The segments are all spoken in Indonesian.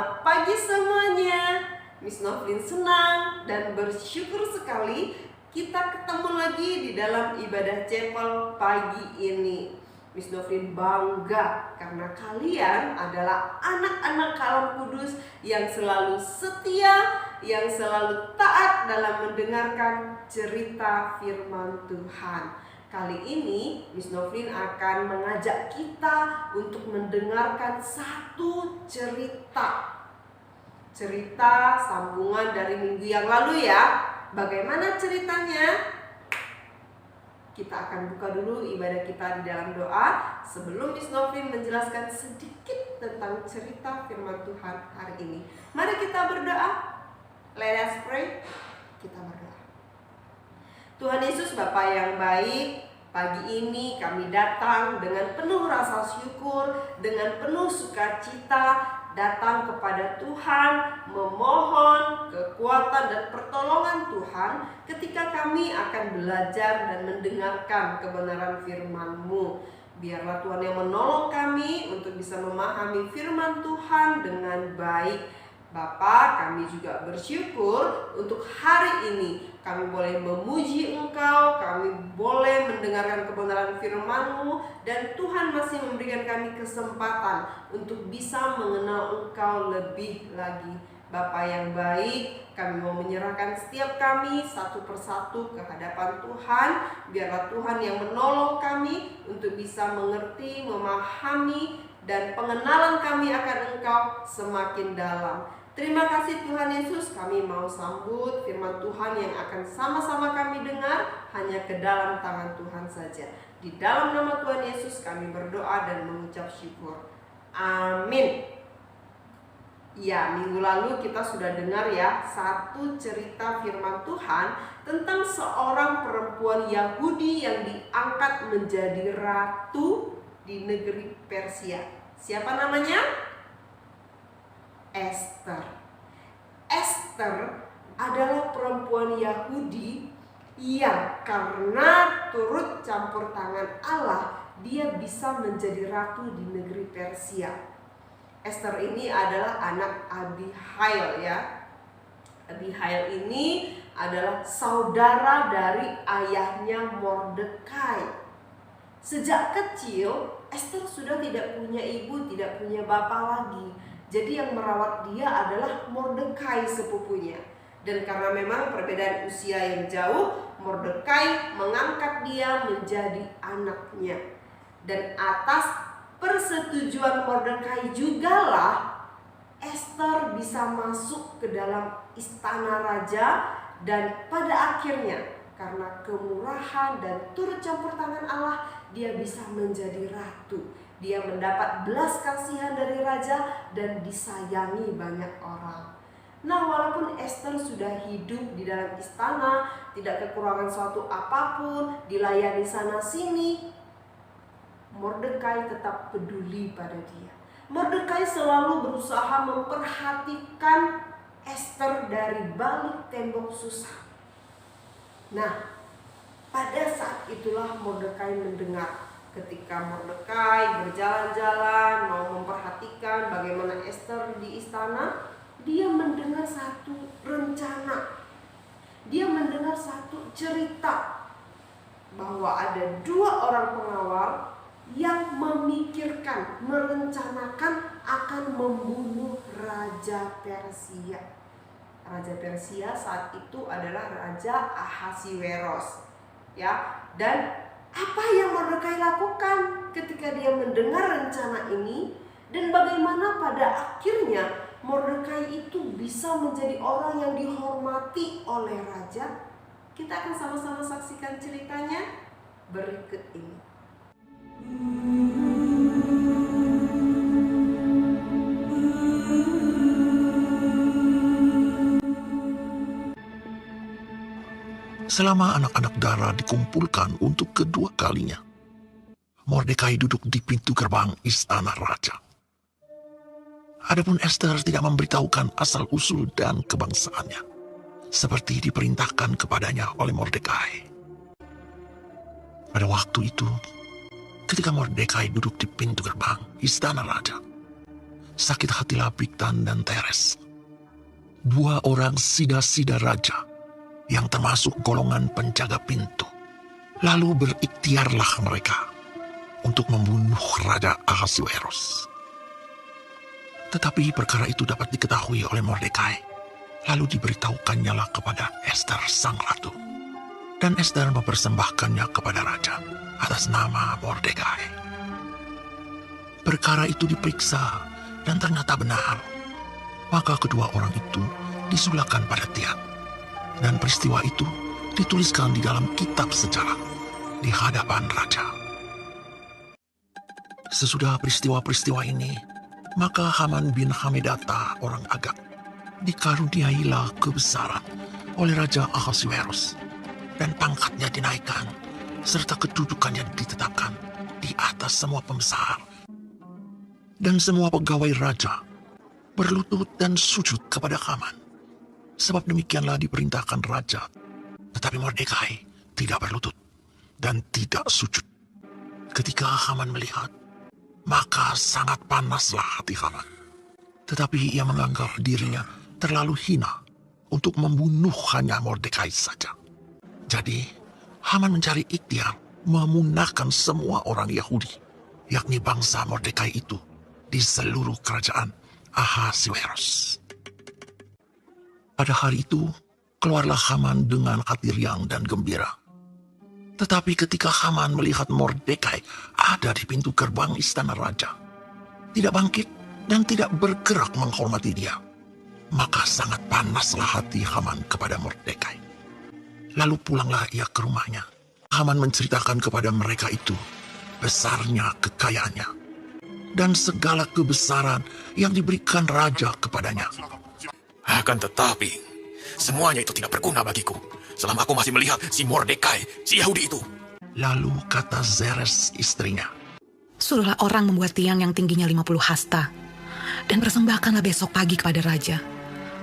Selamat pagi semuanya. Miss Novlin senang dan bersyukur sekali kita ketemu lagi di dalam ibadah chapel pagi ini. Miss Novlin bangga karena kalian adalah anak-anak Kalam Kudus yang selalu setia, yang selalu taat dalam mendengarkan cerita firman Tuhan. Kali ini Miss Novlin akan mengajak kita untuk mendengarkan satu cerita sambungan dari minggu yang lalu ya. Bagaimana ceritanya? Kita akan buka dulu ibadah kita di dalam doa sebelum Miss Novlin menjelaskan sedikit tentang cerita firman Tuhan hari ini. Mari kita berdoa. Let us pray. Kita berdoa. Tuhan Yesus, Bapa yang baik, pagi ini kami datang dengan penuh rasa syukur, dengan penuh sukacita, datang kepada Tuhan, memohon kekuatan dan pertolongan Tuhan ketika kami akan belajar dan mendengarkan kebenaran firman-Mu. Biarlah Tuhan yang menolong kami untuk bisa memahami firman Tuhan dengan baik. Bapa, kami juga bersyukur untuk hari ini kami boleh memuji Engkau, kami boleh mendengarkan kebenaran firman-Mu, dan Tuhan masih memberikan kami kesempatan untuk bisa mengenal Engkau lebih lagi. Bapa yang baik, kami mau menyerahkan setiap kami satu persatu ke hadapan Tuhan. Biarlah Tuhan yang menolong kami untuk bisa mengerti, memahami, dan pengenalan kami akan Engkau semakin dalam. Terima kasih Tuhan Yesus, kami mau sambut firman Tuhan yang akan sama-sama kami dengar hanya ke dalam tangan Tuhan saja. Di dalam nama Tuhan Yesus kami berdoa dan mengucap syukur. Amin. Ya, minggu lalu kita sudah dengar ya satu cerita firman Tuhan tentang seorang perempuan Yahudi yang diangkat menjadi ratu di negeri Persia. Siapa namanya? Esther. Esther adalah perempuan Yahudi yang karena turut campur tangan Allah, dia bisa menjadi ratu di negeri Persia. Esther ini adalah anak Abihail ya. Abihail ini adalah saudara dari ayahnya Mordekai. Sejak kecil Esther sudah tidak punya ibu, tidak punya bapak lagi. Jadi yang merawat dia adalah Mordekai sepupunya. Dan karena memang perbedaan usia yang jauh, Mordekai mengangkat dia menjadi anaknya. Dan atas persetujuan Mordekai jugalah Esther bisa masuk ke dalam istana raja. Dan pada akhirnya karena kemurahan dan turut campur tangan Allah, dia bisa menjadi ratu. Dia mendapat belas kasihan dari raja dan disayangi banyak orang. Nah, walaupun Esther sudah hidup di dalam istana, tidak kekurangan suatu apapun, dilayani sana sini, Mordekai tetap peduli pada dia. Mordekai selalu berusaha memperhatikan Esther dari balik tembok susah. Nah, pada saat itulah Mordekai mendengar ketika Mordekai berjalan-jalan mau memperhatikan bagaimana Esther di istana, dia mendengar satu rencana. Dia mendengar satu cerita bahwa ada dua orang pengawal yang memikirkan, merencanakan akan membunuh Raja Persia. Raja Persia saat itu adalah Raja Ahasiweros. Ya, dan apa yang Mordekai lakukan ketika dia mendengar rencana ini, dan bagaimana pada akhirnya Mordekai itu bisa menjadi orang yang dihormati oleh raja? Kita akan sama-sama saksikan ceritanya berikut ini. Selama anak-anak Dara dikumpulkan untuk kedua kalinya, Mordekai duduk di pintu gerbang istana raja. Adapun Esther tidak memberitahukan asal-usul dan kebangsaannya, seperti diperintahkan kepadanya oleh Mordekai. Pada waktu itu, ketika Mordekai duduk di pintu gerbang istana raja, sakit hatilah Bigtan dan Teres, dua orang sida-sida raja yang termasuk golongan penjaga pintu. Lalu berikhtiarlah mereka untuk membunuh Raja Ahasuerus. Tetapi perkara itu dapat diketahui oleh Mordekai, lalu diberitahukannya lah kepada Ester sang ratu. Dan Ester mempersembahkannya kepada raja atas nama Mordekai. Perkara itu diperiksa dan ternyata benar. Maka kedua orang itu disulakan pada tiang. Dan peristiwa itu dituliskan di dalam kitab sejarah di hadapan raja. Sesudah peristiwa-peristiwa ini, maka Haman bin Hamedata orang Agag dikaruniailah kebesaran oleh Raja Ahasuerus, dan pangkatnya dinaikkan, serta kedudukannya ditetapkan di atas semua pembesar. Dan semua pegawai raja berlutut dan sujud kepada Haman, sebab demikianlah diperintahkan raja. Tetapi Mordekai tidak berlutut dan tidak sujud. Ketika Haman melihat, maka sangat panaslah hati Haman. Tetapi ia menganggap dirinya terlalu hina untuk membunuh hanya Mordekai saja. Jadi, Haman mencari ikhtiar memunahkan semua orang Yahudi, yakni bangsa Mordekai itu, di seluruh kerajaan Ahasuerus. Pada hari itu, keluarlah Haman dengan hati riang dan gembira. Tetapi ketika Haman melihat Mordekai ada di pintu gerbang istana raja, tidak bangkit dan tidak bergerak menghormati dia, maka sangat panaslah hati Haman kepada Mordekai. Lalu pulanglah ia ke rumahnya. Haman menceritakan kepada mereka itu besarnya kekayaannya dan segala kebesaran yang diberikan raja kepadanya. Akan tetapi, semuanya itu tidak berguna bagiku selama aku masih melihat si Mordekai, si Yahudi itu. Lalu kata Zeres istrinya, suruhlah orang membuat tiang yang tingginya 50 hasta, dan persembahkanlah besok pagi kepada raja,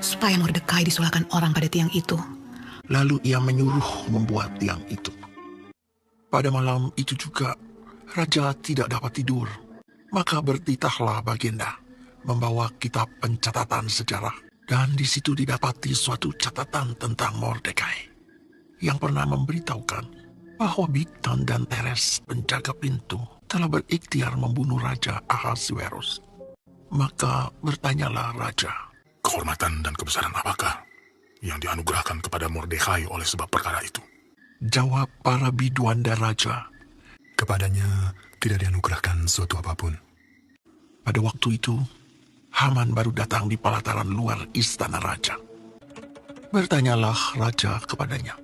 supaya Mordekai disulahkan orang pada tiang itu. Lalu ia menyuruh membuat tiang itu. Pada malam itu juga, raja tidak dapat tidur. Maka bertitahlah Bagenda membawa kitab pencatatan sejarah. Dan di situ didapati suatu catatan tentang Mordekai, yang pernah memberitahukan bahwa Bigtan dan Teres penjaga pintu telah berikhtiar membunuh Raja Ahasuerus. Maka bertanyalah raja, kehormatan dan kebesaran apakah yang dianugerahkan kepada Mordekai oleh sebab perkara itu? Jawab para biduanda raja, kepadanya tidak dianugerahkan suatu apapun. Pada waktu itu, Haman baru datang di pelataran luar istana raja. Bertanyalah raja kepadanya,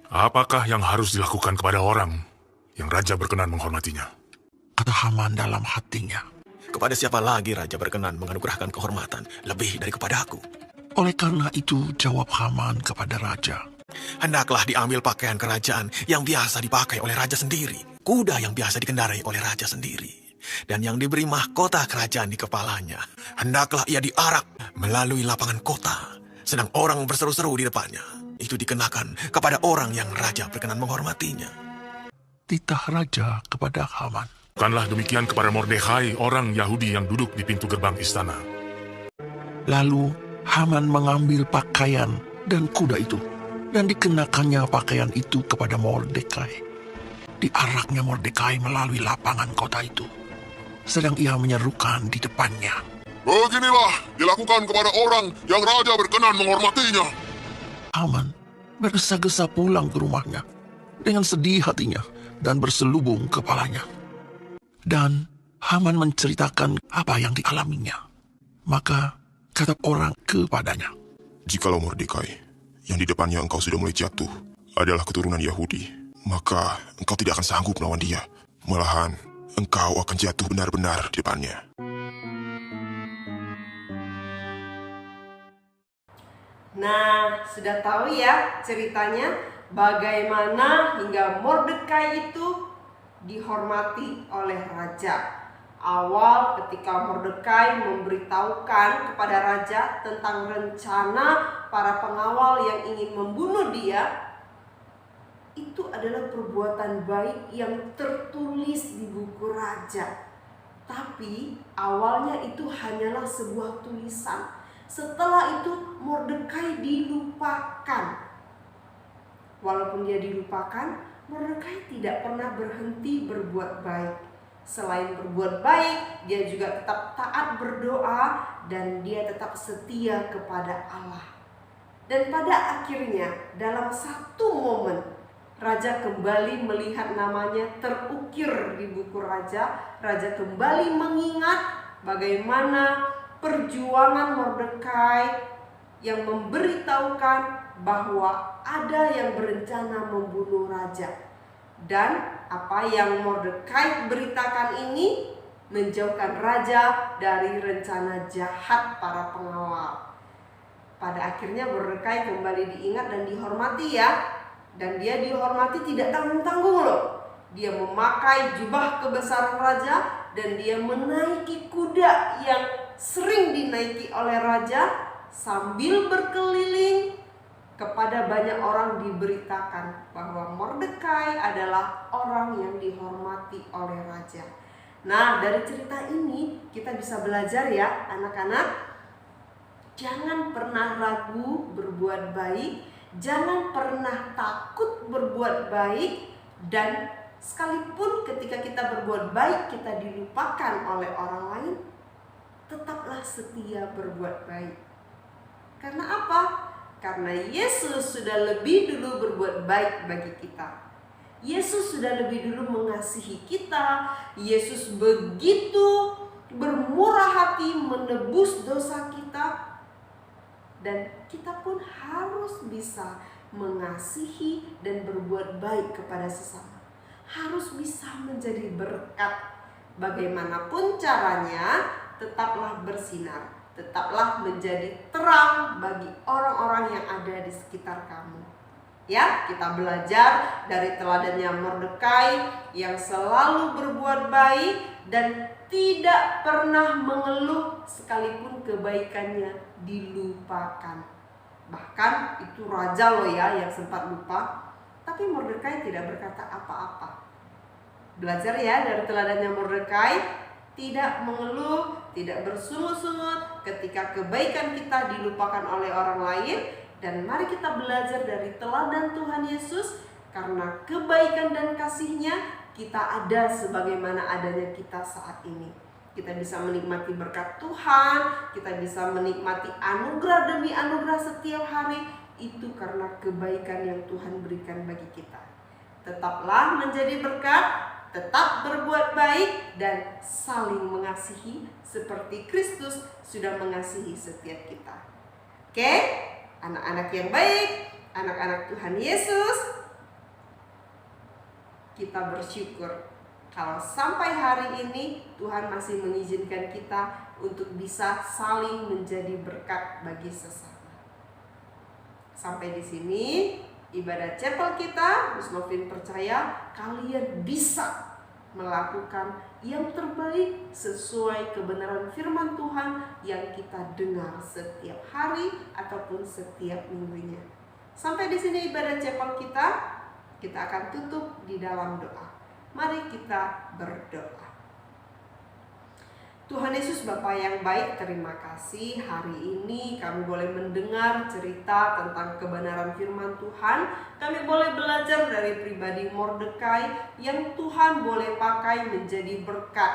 apakah yang harus dilakukan kepada orang yang raja berkenan menghormatinya? Kata Haman dalam hatinya, kepada siapa lagi raja berkenan menganugerahkan kehormatan lebih dari kepada aku? Oleh karena itu jawab Haman kepada raja, hendaklah diambil pakaian kerajaan yang biasa dipakai oleh raja sendiri, kuda yang biasa dikendarai oleh raja sendiri, dan yang diberi mahkota kerajaan di kepalanya. Hendaklah ia diarak melalui lapangan kota, sedang orang berseru-seru di depannya. Itu dikenakan kepada orang yang raja berkenan menghormatinya. Titah raja kepada Haman, bukanlah demikian kepada Mordekai, orang Yahudi yang duduk di pintu gerbang istana. Lalu Haman mengambil pakaian dan kuda itu, dan dikenakannya pakaian itu kepada Mordekai. Diaraknya Mordekai melalui lapangan kota itu, sedang ia menyerukan di depannya, beginilah dilakukan kepada orang yang raja berkenan menghormatinya. Haman bergesa-gesa pulang ke rumahnya dengan sedih hatinya dan berselubung kepalanya. Dan Haman menceritakan apa yang dialaminya. Maka kata orang kepadanya, jikalau Mordekai, yang di depannya engkau sudah mulai jatuh, adalah keturunan Yahudi, maka engkau tidak akan sanggup melawan dia. Malahan, engkau akan jatuh benar-benar di depannya. Nah, sudah tahu ya ceritanya bagaimana hingga Mordekai itu dihormati oleh raja. Awal ketika Mordekai memberitahukan kepada raja tentang rencana para pengawal yang ingin membunuh dia, itu adalah perbuatan baik yang tertulis di buku raja. Tapi awalnya itu hanyalah sebuah tulisan. Setelah itu Mordekai dilupakan. Walaupun dia dilupakan, Mordekai tidak pernah berhenti berbuat baik. Selain berbuat baik, dia juga tetap taat berdoa dan dia tetap setia kepada Allah. Dan pada akhirnya dalam satu momen, raja kembali melihat namanya terukir di buku raja. Raja kembali mengingat bagaimana perjuangan Mordekai yang memberitahukan bahwa ada yang berencana membunuh raja. Dan apa yang Mordekai beritakan ini menjauhkan raja dari rencana jahat para pengawal. Pada akhirnya Mordekai kembali diingat dan dihormati ya. Dan dia dihormati tidak tanggung-tanggung loh. Dia memakai jubah kebesaran raja dan dia menaiki kuda yang sering dinaiki oleh raja sambil berkeliling. Kepada banyak orang diberitakan bahwa Mordekai adalah orang yang dihormati oleh raja. Nah, dari cerita ini kita bisa belajar ya anak-anak. Jangan pernah ragu berbuat baik, jangan pernah takut berbuat baik, dan sekalipun ketika kita berbuat baik kita dilupakan oleh orang lain, tetaplah setia berbuat baik. Karena apa? Karena Yesus sudah lebih dulu berbuat baik bagi kita. Yesus sudah lebih dulu mengasihi kita. Yesus begitu bermurah hati menebus dosa kita. Dan kita pun harus bisa mengasihi dan berbuat baik kepada sesama. Harus bisa menjadi berkat. Bagaimanapun caranya, tetaplah bersinar. Tetaplah menjadi terang bagi orang-orang yang ada di sekitar kamu. Ya, kita belajar dari teladannya Mordekai yang selalu berbuat baik dan tidak pernah mengeluh sekalipun kebaikannya dilupakan. Bahkan itu raja loh ya yang sempat lupa. Tapi Mordekai tidak berkata apa-apa. Belajar ya dari teladannya Mordekai, tidak mengeluh, tidak bersungut-sungut ketika kebaikan kita dilupakan oleh orang lain. Dan mari kita belajar dari teladan Tuhan Yesus, karena kebaikan dan kasih-Nya kita ada sebagaimana adanya kita saat ini. Kita bisa menikmati berkat Tuhan, kita bisa menikmati anugerah demi anugerah setiap hari. Itu karena kebaikan yang Tuhan berikan bagi kita. Tetaplah menjadi berkat, tetap berbuat baik, dan saling mengasihi seperti Kristus sudah mengasihi setiap kita. Oke? Anak-anak yang baik, anak-anak Tuhan Yesus, kita bersyukur kalau sampai hari ini Tuhan masih mengizinkan kita untuk bisa saling menjadi berkat bagi sesama. Sampai di sini ibadah chapel kita. Gus Novin percaya kalian bisa melakukan yang terbaik sesuai kebenaran firman Tuhan yang kita dengar setiap hari ataupun setiap minggunya. Sampai di sini ibadah chapel kita. Kita akan tutup di dalam doa. Mari kita berdoa. Tuhan Yesus Bapa yang baik, terima kasih hari ini kami boleh mendengar cerita tentang kebenaran firman Tuhan. Kami boleh belajar dari pribadi Mordekai yang Tuhan boleh pakai menjadi berkat.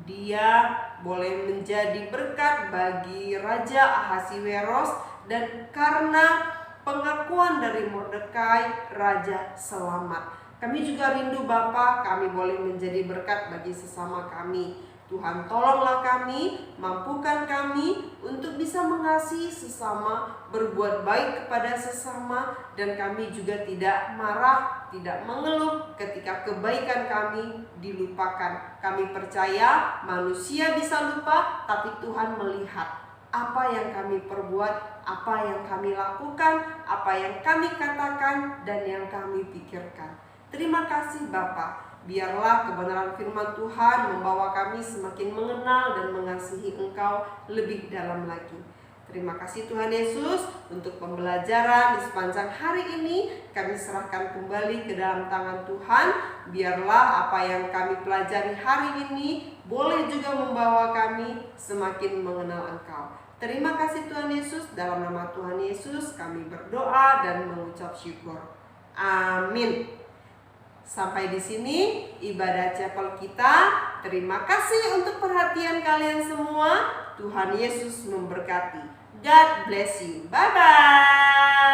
Dia boleh menjadi berkat bagi Raja Ahasiweros, dan karena pengakuan dari Mordekai, Raja selamat. Kami juga rindu Bapa, kami boleh menjadi berkat bagi sesama kami. Tuhan tolonglah kami, mampukan kami untuk bisa mengasihi sesama, berbuat baik kepada sesama, dan kami juga tidak marah, tidak mengeluh ketika kebaikan kami dilupakan. Kami percaya manusia bisa lupa, tapi Tuhan melihat apa yang kami perbuat, apa yang kami lakukan, apa yang kami katakan, dan yang kami pikirkan. Terima kasih Bapa. Biarlah kebenaran firman Tuhan membawa kami semakin mengenal dan mengasihi Engkau lebih dalam lagi. Terima kasih Tuhan Yesus untuk pembelajaran di sepanjang hari ini. Kami serahkan kembali ke dalam tangan Tuhan. Biarlah apa yang kami pelajari hari ini boleh juga membawa kami semakin mengenal Engkau. Terima kasih Tuhan Yesus. Dalam nama Tuhan Yesus kami berdoa dan mengucap syukur. Amin. Sampai di sini ibadah chapel kita. Terima kasih untuk perhatian kalian semua. Tuhan Yesus memberkati. God bless you. Bye-bye.